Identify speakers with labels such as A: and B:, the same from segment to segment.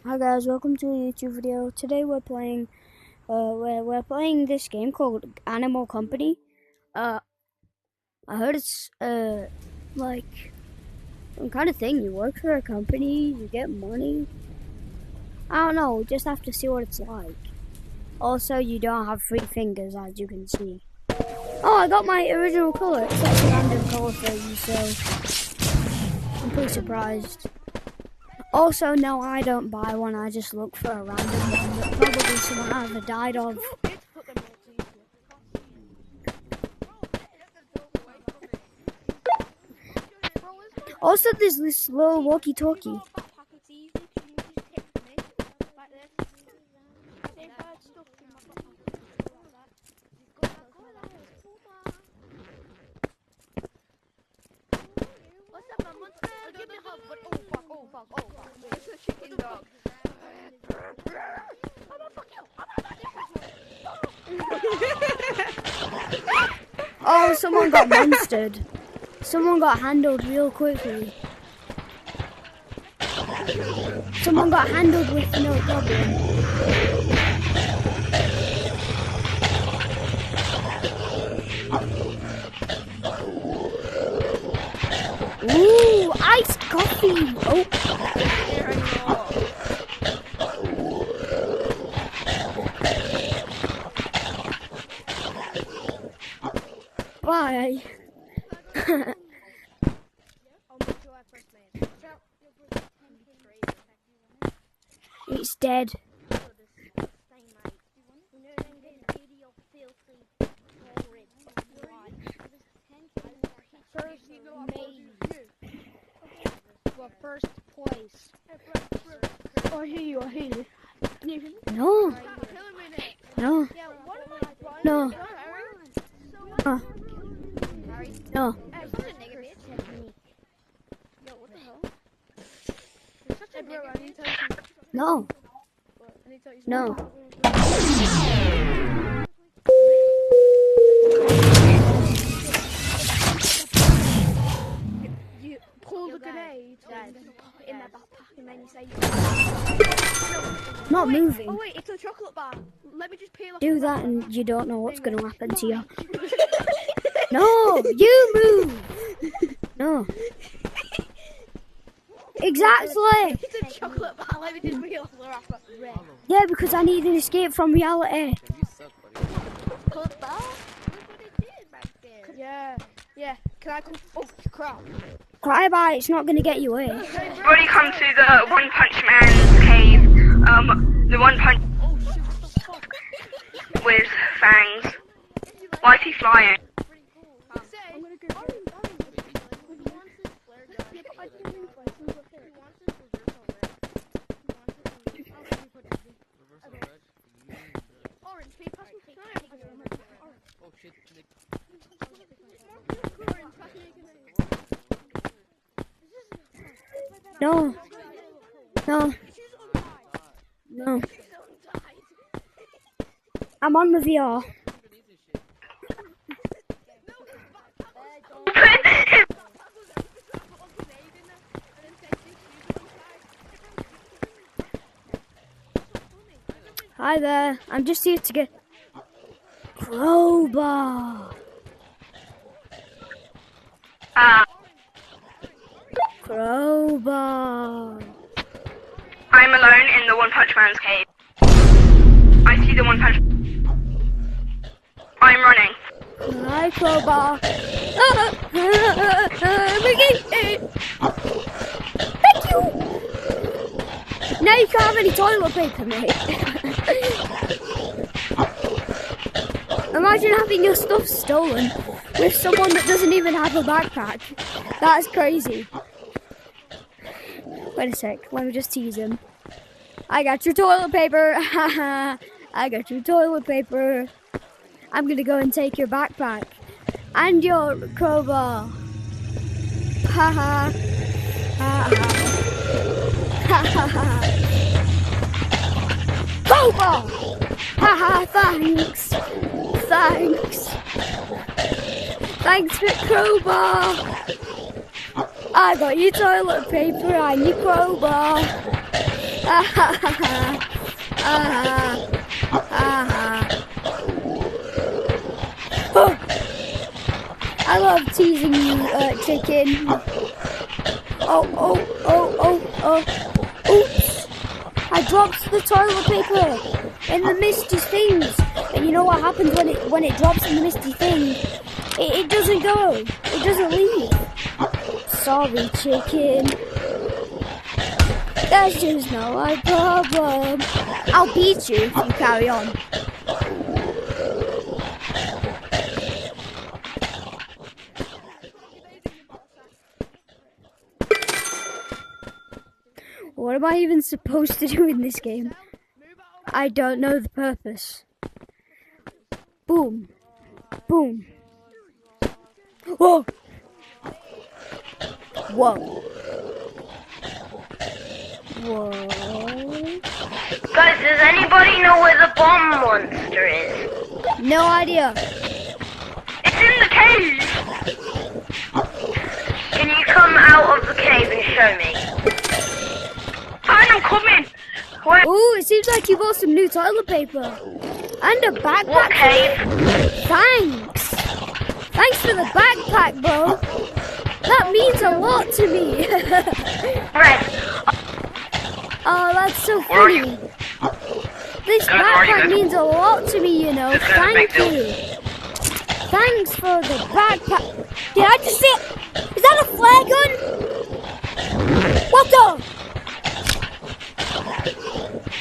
A: Hi guys, welcome to a YouTube video. Today we're playing this game called Animal Company. I heard it's like some kind of thing. You work for a company, you get money. I don't know, just have to see what it's like. Also, you don't have 3 fingers, as you can see. Oh, I got my original color. It's like a random color for you, so I'm pretty surprised. Also, no, I don't buy one. I just look for a random one that probably someone either died of. Also, there's this little walkie-talkie. Oh, someone got monstered. Someone got handled real quickly. Someone got handled with no problem. Ooh, iced coffee. Oh. Bye. It's dead.
B: First place. Oh, I hear you.
A: No. No. No. No. No. No.
B: You pull the grenade in their backpack and then you say...
A: Not moving.
B: Oh wait, it's a chocolate bar. Let me just peel off.
A: Do that and you don't know what's going to happen to you. No, you move. No. Exactly.
B: It's a chocolate bar. Let me just peel off the wrapper.
A: Yeah, because I need an escape from reality.
B: Chocolate bar? Yeah. Can I come? Oh crap.
A: Cry by, it's not going to get you away.
C: We've already come to the One Punch Man's cave. The One Punch with fangs. Why is he flying?
A: No. No. No. I'm on the VR. Hi there. I'm just here to get crowbar. Crowbar.
C: I'm alone in the One Punch Man's cave. I see the One Punch. I'm running.
A: Hi, crowbar. Thank you. Now you can't have any toilet paper, mate. Imagine having your stuff stolen with someone that doesn't even have a backpack. That's crazy. Wait a sec, let me just tease him. I got your toilet paper. I got your toilet paper. I'm gonna go and take your backpack. And your crowbar. Haha. Haha. Haha. Crowbar! Haha, thanks. Thanks. Thanks for crowbar. I got your toilet paper and your crowbar. Oh, I love teasing you, chicken. Oh. Oops. I dropped the toilet paper in the misty things. And you know what happens when it drops in the misty thing? It doesn't go. It doesn't leave. Sorry, chicken. That's just not my problem. I'll beat you if you carry on. What am I even supposed to do in this game? I don't know the purpose. Boom. Boom. Whoa. Whoa. Whoa.
D: Guys, does anybody know where the bomb monster is?
A: No idea.
C: It's in the cave.
D: Can you come out of the cave and show me?
C: Fine, I'm coming. Wait.
A: Ooh, it seems like you bought some new toilet paper. And a backpack.
D: What cave?
A: Thanks. Thanks for the backpack, bro. That means a lot to me.
D: Red.
A: Oh, that's so
C: Where are you?
A: funny. This
C: Guys, where are you
A: backpack
C: guys?
A: means a lot to me, you know.
C: This guy's a big
A: Thank
C: deal.
A: you. Thanks for the backpack. Did I just see? Is that a flare gun? What the?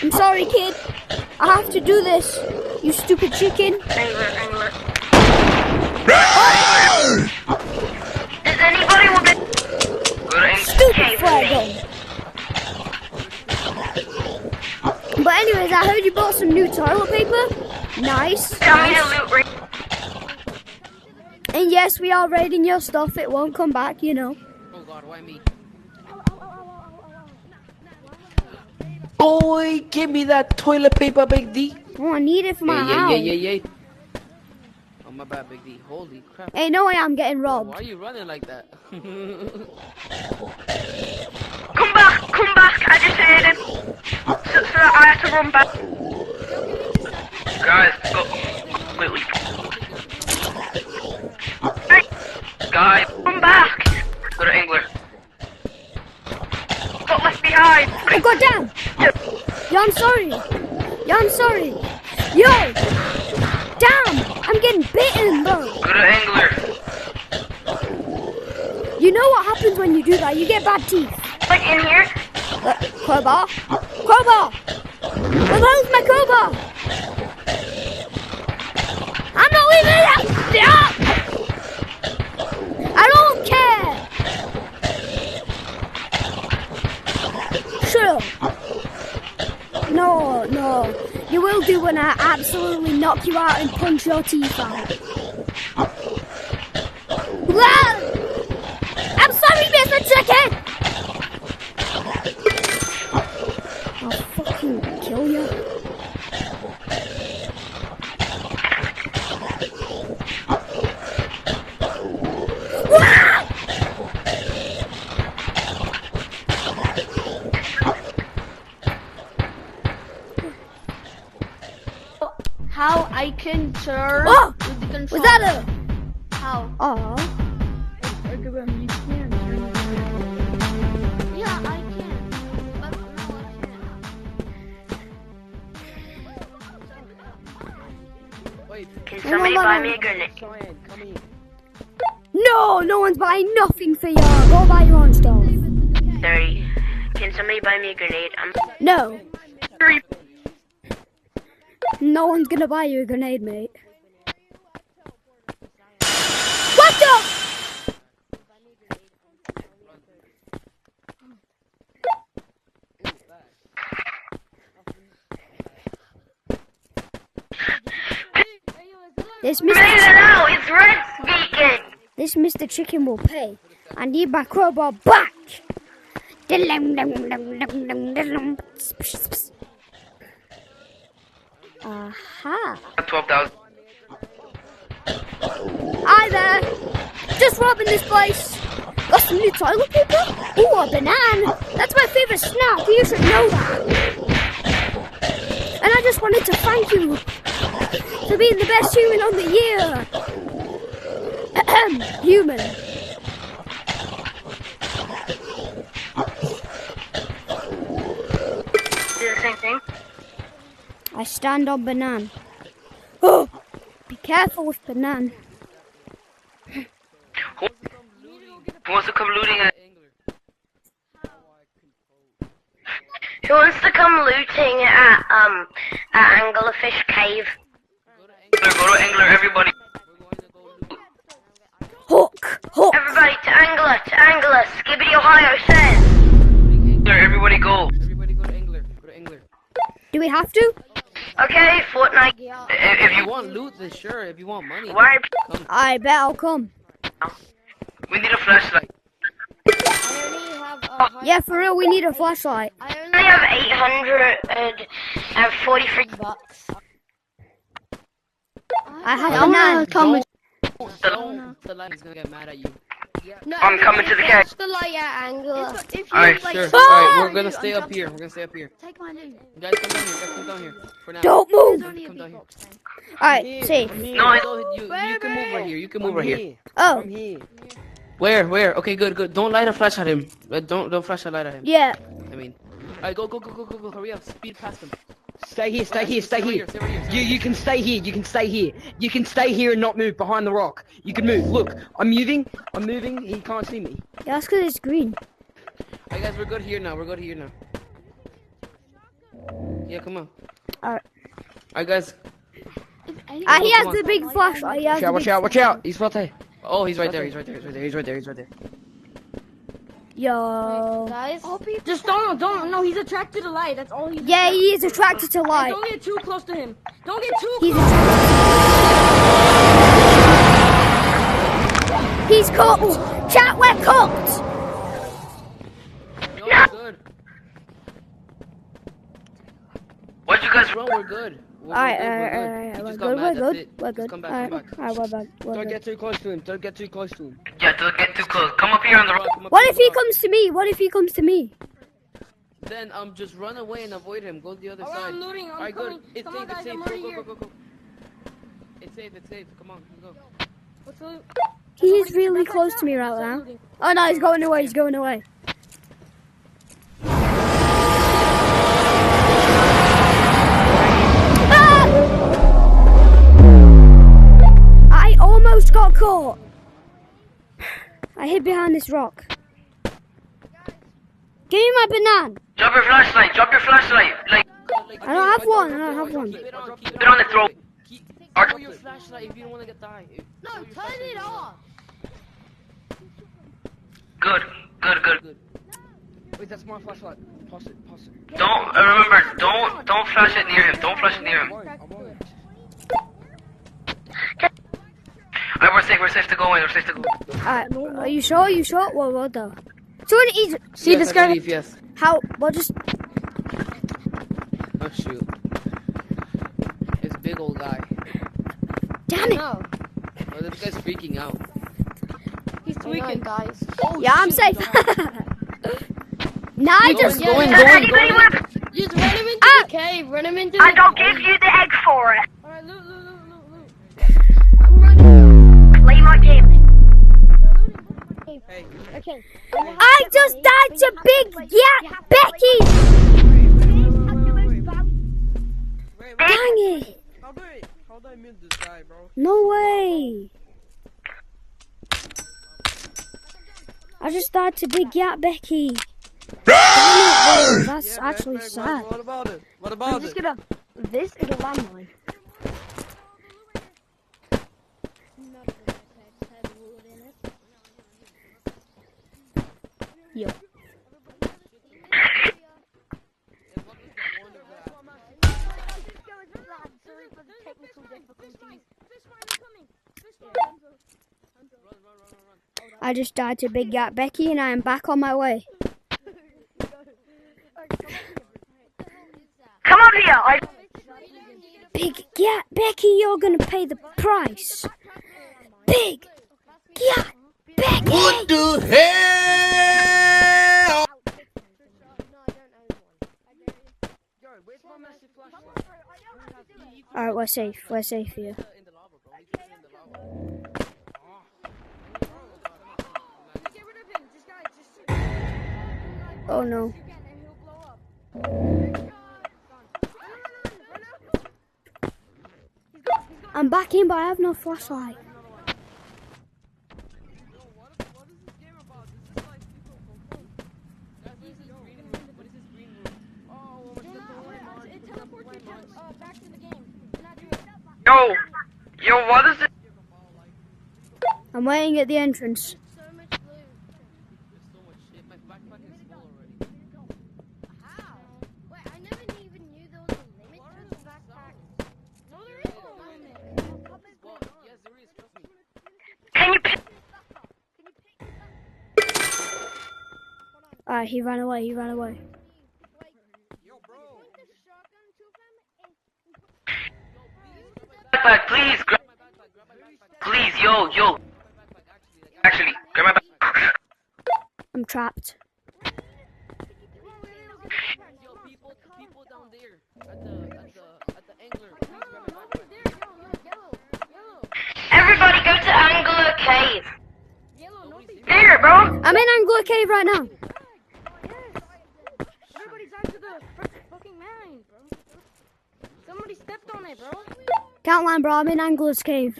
A: I'm sorry, kid. I have to do this. You stupid chicken.
D: Angler. Does anybody want to
C: Good in.
A: Stupid
D: cave
A: flare
D: with
A: gun.
D: me?
A: But anyways, I heard you bought some new toilet paper. Nice.
D: Tell me
A: nice.
D: the loot ring.
A: And yes, we are raiding your stuff. It won't come back, you know.
E: Oh God, why me?
F: Boy, give me that toilet paper, Big D.
A: Oh, I need it for my house.
E: Yeah. Oh my bad, Big D. Holy crap.
A: Hey, no way I'm getting
E: Why
A: robbed.
E: are you running like that?
C: Come back. I just heard him. So I have to run back. Guys, go. Completely. Hey, guys, come back. Go to England. Got left behind.
A: Oh, god damn. Yo, I'm sorry. Yo. Damn. I'm getting bitten, bro.
C: Go to England.
A: You know what happens when you do that? You get bad teeth.
D: Like in here?
A: Crowbar. Where the hell's my crowbar? I'm not leaving it. Yeah. I don't care. Shut up. No. You will do when I absolutely knock you out and punch your teeth out. Well, I'm sorry, Mr. Chicken. I'll fucking kill you.
B: How I can turn
A: Oh!
B: with the
A: Was
B: controller.
A: that a...
B: How?
A: Oh.
B: Yeah, I can. But no, I can't.
E: Wait,
D: Can somebody buy me a grenade?
E: come in.
A: No one's buying nothing for you. Go buy your own stuff.
D: 30. Can somebody buy me a grenade?
A: No. No one's gonna buy you a grenade, mate. What the? This
D: Made it
A: Mr.
D: out! It's Red speaking!
A: This Mr. Chicken will pay. I need my crowbar back. Aha.
C: 12,000.
A: Hi there. Just robbing this place. Got some new toilet paper? Ooh, a banana. That's my favorite snack. You should know that. And I just wanted to thank you for being the best human of the year. Human.
D: Do the same thing.
A: I stand on banana. Oh, be careful with banana.
C: Who wants to come looting it?
D: Who wants to come looting at Anglerfish Cave?
C: Go to Angler, everybody.
A: Hook.
D: Everybody to Angler, Skibbity Ohio says.
C: Angler, everybody go.
E: Everybody go to Angler. Go to Angler.
A: Do we have to?
D: Okay, Fortnite.
C: If
E: If
C: you
E: you want loot, then sure. If you want money,
C: why?
E: come.
A: I bet I'll come.
C: We need a flashlight.
A: Yeah, for real, we need a flashlight.
D: I only have 843 bucks.
A: I have banana.
E: The light is gonna get mad at you.
B: No,
C: I'm coming to the cave.
B: the light at Angler. If you
C: Alright,
B: like,
E: Sure.
A: Ah!
E: Alright, we're gonna stay up here. We're gonna stay up here.
B: take my loot.
E: Guys, come down here. Guys, come down here. For now.
A: Don't
B: There's
A: move.
B: only a
E: Come
B: big
E: down here.
B: box then.
A: Alright, safe.
C: No,
E: You can move right here. You can move right here.
A: Oh,
F: I'm here.
E: Where? Okay, good. Don't light a flash at him. Don't flash a light at him.
A: yeah.
E: I mean, alright, go. Hurry up. Speed past him.
F: Stay here.
E: Stay right here, stay right here.
F: You can stay here. You can stay here. You can stay here and not move behind the rock. You can move. Look, I'm moving. He can't see me.
A: Yeah, that's because it's green.
E: Alright, guys, we're good here now. Yeah, come on.
A: Alright.
E: Alright, guys.
A: He has the big flashlight. He has the
F: Watch
A: big
F: out. He's right there.
E: Oh, he's right there. He's right there.
A: Yo.
B: Guys,
G: Just don't, no, he's attracted to light, that's all he's
A: Yeah, he is attracted to light.
G: Don't get too close to him. Don't get too
A: He's
G: close.
A: He's cooked. Chat, we're cooked.
E: No, we're good.
C: What you guys?
E: Run, we're good.
A: Alright,
E: He
A: we're
E: just
A: good,
E: got mad, that's it.
A: we're
E: Just
A: good.
E: come back.
A: Alright, we're back. We're
F: Don't
A: good.
F: get too close to him.
C: Yeah, don't get too close. Come up here on the rock.
E: Come up
A: What
E: here,
A: if he
E: come
A: comes to me? What if he comes to me?
E: on. Then just run away and avoid him. Go to the other
G: Alright,
E: side.
G: I'm looting, I'm
E: Alright,
G: coming.
E: good. It's
G: Come on,
E: safe.
G: guys, I'm
E: Go.
G: already here.
E: It's safe. Come on, go.
G: What's the loot?
A: He is really close to me right now. Oh no, he's going away. Ah! I almost got caught. I hid behind this rock. Give me my banana.
C: Drop your flashlight. Like,
A: I don't have one.
E: Keep it on.
C: Put it on the throat.
E: Throw your flashlight if you don't want to get die.
B: no, turn it off.
C: good.
F: Wait, that's my flashlight. Pass it.
C: Don't remember. Don't flash it near him.
F: I won't.
C: Alright, we're safe to go in.
A: Alright, are you sure? What the? So he's see this guy.
E: Yes.
A: How? Well, just
E: Oh shoot. It's a big old guy.
A: damn it.
B: No,
E: Oh, this guy's freaking out.
G: He's
B: no,
G: tweaking.
B: guys.
A: Yeah, I'm safe. Nah, I just
E: Go in.
D: Does anybody want to...
B: Just run him into the cave. Run him into
D: And I'll give you the egg for it.
G: Alright, loot.
B: I'm running.
D: Play my game.
G: Okay.
A: I just died to Big Becky. Dang it!
F: How do I mute this guy, bro?
A: No way! I just died to Big Becky. Damn it, that's actually sad.
F: What about it?
B: I'm just gonna. This is a landmine.
A: Yo. I just died to Big Becky and I am back on my way.
D: Come on here.
A: Big Becky, you're gonna pay the price. Big Becky!
H: What the hell?
F: Yo, where's my massive flashlight?
A: Alright, we're safe. We're safe here.
E: In the lava, bro. He threw it in the lava.
G: Get rid of him. This guy just.
A: Oh no.
G: And he'll blow up.
A: I'm back in, but I have no flashlight.
E: What is this game about? This is like people Pokemon. Guys, what is this green room? What is this green room? Oh, what's the
G: It teleports you back to the game. And I do it.
C: Yo, what is it?
A: I'm waiting at the entrance.
G: So much blue.
E: There's so much shit. My backpack is full already.
G: How? Wait, I never even knew there was a limit to the backpack. No, there is no limit.
E: Well, yes, there is. Trust me.
C: Can you pick?
A: Alright, he ran away.
C: Yo, bro. Backpack, please. Please, yo. Actually, grab my backpack.
A: I'm trapped.
E: Yo, people down there at the angler. Please grab my backpack.
D: Everybody go to Angler Cave.
C: There, bro.
A: I'm in Angler Cave right now.
G: Everybody died to the fucking mine, bro. Somebody stepped on it, bro.
A: Can't lie, bro. I'm in Angler's Cave.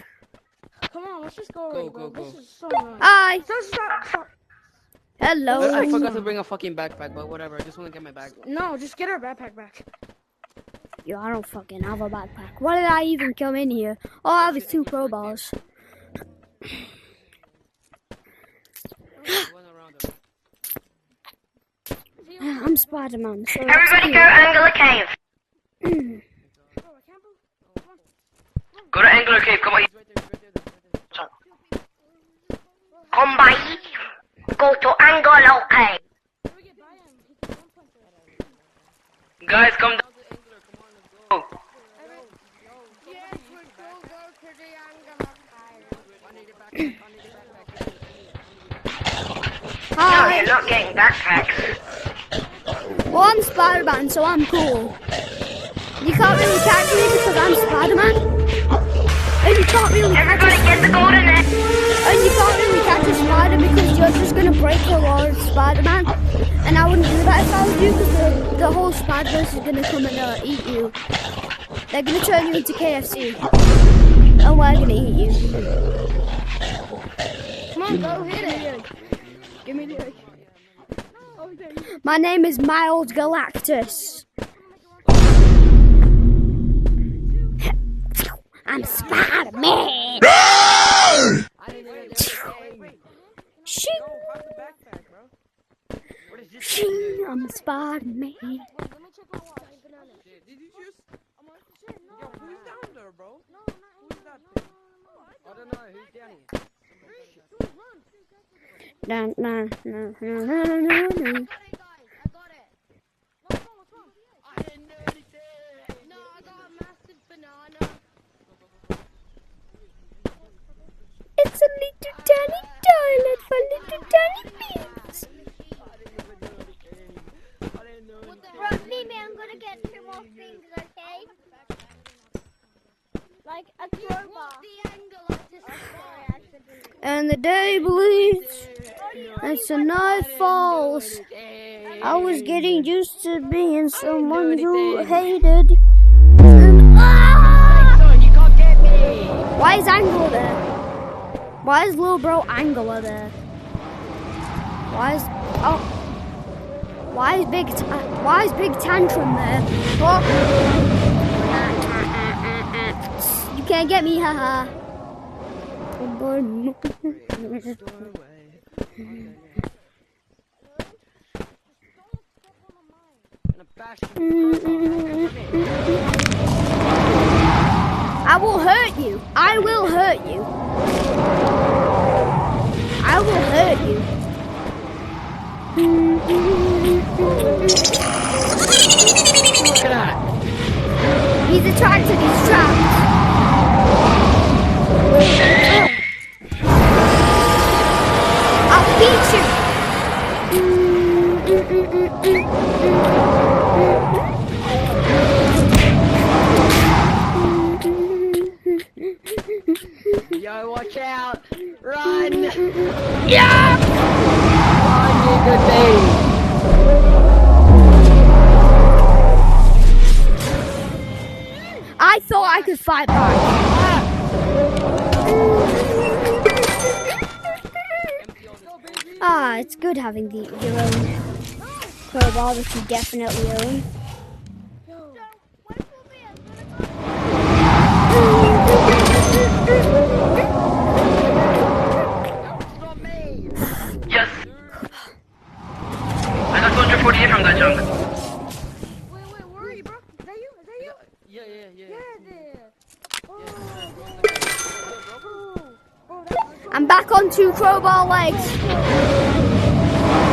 G: Come on, let's just go
E: Go,
G: away, bro.
E: go.
G: This is so annoying.
A: Hi.
G: Stop.
A: Hello.
E: I forgot to bring a fucking backpack, but whatever. I just want to get my bag.
G: No, just get our backpack back.
A: Yo, I don't fucking have a backpack. Why did I even come in here? All I have is 2 crowbars.
E: Run around him.
A: I'm Spider-Man. So
D: Everybody go Angler Cave.
C: Go to Angler Cave. Come on.
E: He's right there.
D: Come by. Go to Angler Cave.
C: Guys, come down. Go.
D: No,
A: Hi.
D: you're not getting backpacks.
A: Well, I'm Spider-Man, so I'm cool. You can't really catch me because I'm Spider-Man. And you can't really catch
D: Everybody get the golden egg.
A: And you can't really catch a spider because you're just gonna break the law of Spider-Man. And I wouldn't do that if I was you because the whole Spider-Verse is gonna come and eat you. They're gonna turn you into KFC. And we're gonna eat you.
G: Come on, go hit it. Give me the egg.
A: My name is Mild Galactus. I'm Spider-Man. Shing. Shing. I'm Spider-Man.
E: Did you just? Yo, who's down there, bro? Who's that thing? I don't know. Who's down here?
A: Dun, dun, dun, dun, dun, dun, dun.
G: I got it. What's wrong?
E: I didn't know anything.
G: No, I got a massive banana.
A: It's a little tiny toilet for little tiny beans.
G: Maybe I'm gonna get 2 more things, okay? Like a crowbar.
A: And the day bleeds, and so night falls. I was getting used to being someone you hated.
F: You can't get me.
A: Why is Angela there? Why is little bro Angela there? Why is Big Tantrum there? Oh. You can't get me, haha. I will hurt you. I will hurt you. I will hurt you.
F: Look at that.
A: He's attracted. He's trapped.
F: Yeah! One good day.
A: I thought I could fight back. Ah, it's good having your own crowbar that you definitely own.
C: Yes. I got 248 from that junk.
B: Wait, where are you, bro? Is that you? Is that you?
E: Yeah.
A: I'm back on 2 crowbar legs.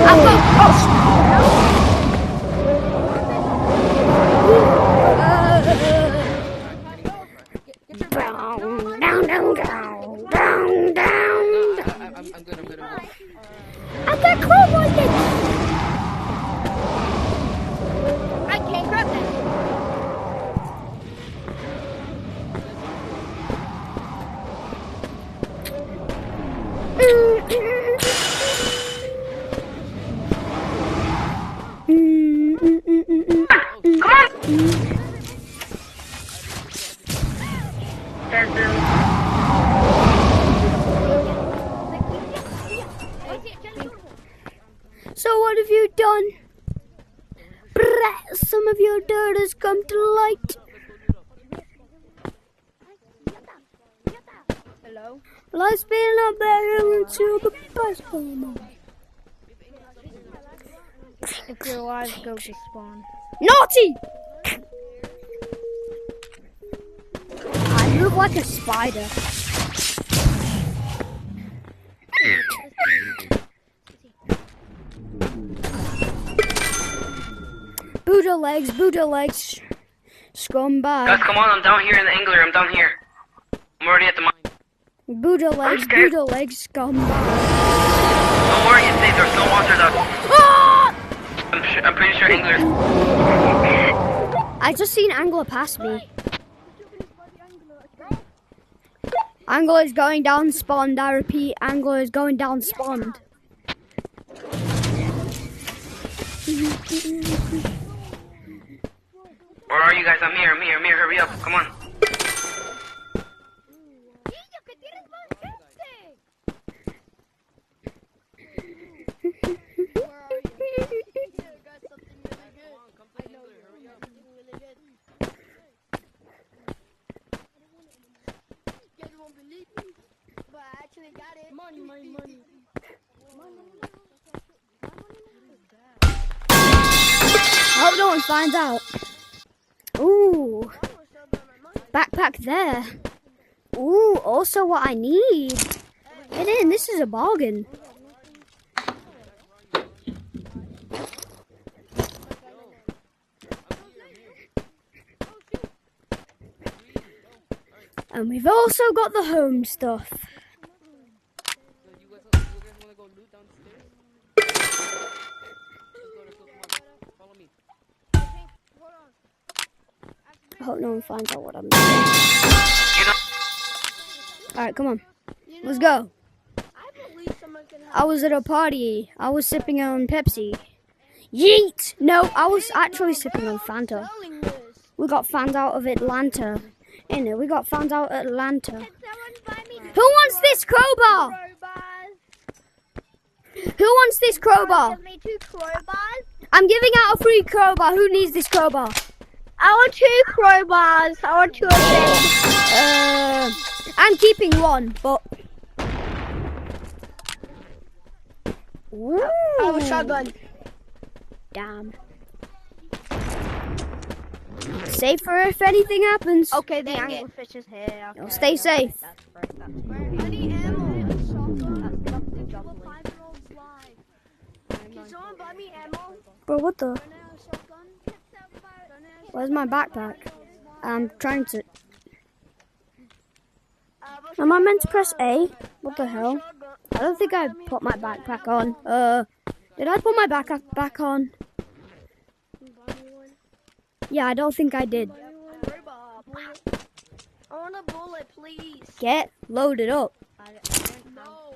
A: I've got.
E: I'm good.
A: I got crowbar legs.
B: I can't grab that.
A: So what have you done? Some of your dirt has come to light.
B: Hello?
A: Life's been a better until the best come.
B: If you're alive, go to spawn.
A: Naughty! I move like a spider. Buddha legs, scumbag.
C: Guys, come on, I'm down here in the angler. I'm down here. I'm already at the mine.
A: Buddha legs, scumbag.
C: Don't worry, it's safe. There's no water though.
A: Ah!
C: I'm pretty sure anglers.
A: I just seen Angler pass me. Angler is going down spawned. I repeat, Angler is going down spawned.
C: Where are you guys? I'm here. Hurry up. Come on.
B: Money.
A: I hope no one finds out. Ooh. Backpack there. Ooh, also what I need. Get in, this is a bargain. And we've also got the home stuff.
E: You guys wanna go loot downstairs? Follow me.
A: I hope no one finds out what I'm doing. Alright, come on. Let's go. I was at a party. I was sipping on Pepsi. Yeet! No, I was actually sipping on Fanta. We got fans out of Atlanta. Innit? We got fans out of Atlanta. Who wants this crowbar? Who wants this crowbar?
G: Give me 2 crowbars.
A: I'm giving out a free crowbar. Who needs this crowbar?
G: I want 2 crowbars. I want 2 of them.
A: I'm keeping one, but... Ooh.
B: I have a shotgun.
A: Damn. Safer if anything happens.
B: Okay, the
G: Dang it.
B: anglerfish is here.
A: Yo, stay safe.
G: I need ammo. Can someone buy me ammo?
A: Bro, what the? Where's my backpack? I'm trying to... Am I meant to press A? What the hell? I don't think I put my backpack on. Did I put my backpack back on? Yeah, I don't think I did.
G: I want a bullet, please.
A: Get loaded up.
G: No.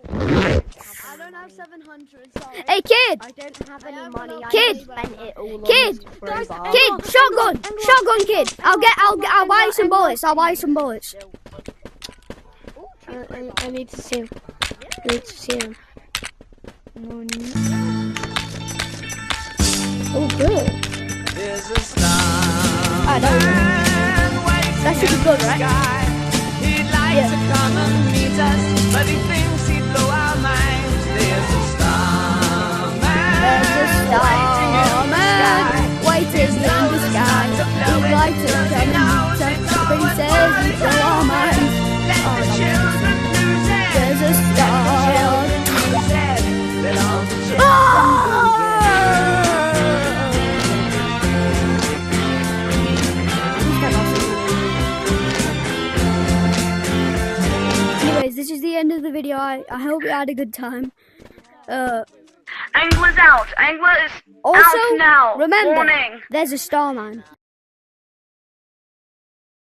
B: I don't have 700. Sorry.
A: Hey, kid!
G: I don't have any money.
A: Kid!
G: I spent it all
A: Kid!
G: on this crowbar.
A: Kid! Shotgun! Shotgun, kid! I'll buy you some bullets. I'll buy you some bullets.
G: I need to see him. I need to see him. Oh, good.
A: I don't know. That should be good, right?
H: He'd like
A: Yeah.
H: to come and meet us, but he thinks he'd blow our minds. There's a starman
A: Waiting in the sky. He'd like to come and meet us, but he says he's so our minds.
H: Let the children lose it.
A: There's a star.
H: Lose it. Let all the children
A: Anyways, this is the end of the video. I hope you had a good time.
C: Angler's out. Angler is
A: Also,
C: out now.
A: remember,
C: Warning.
A: there's a Starman.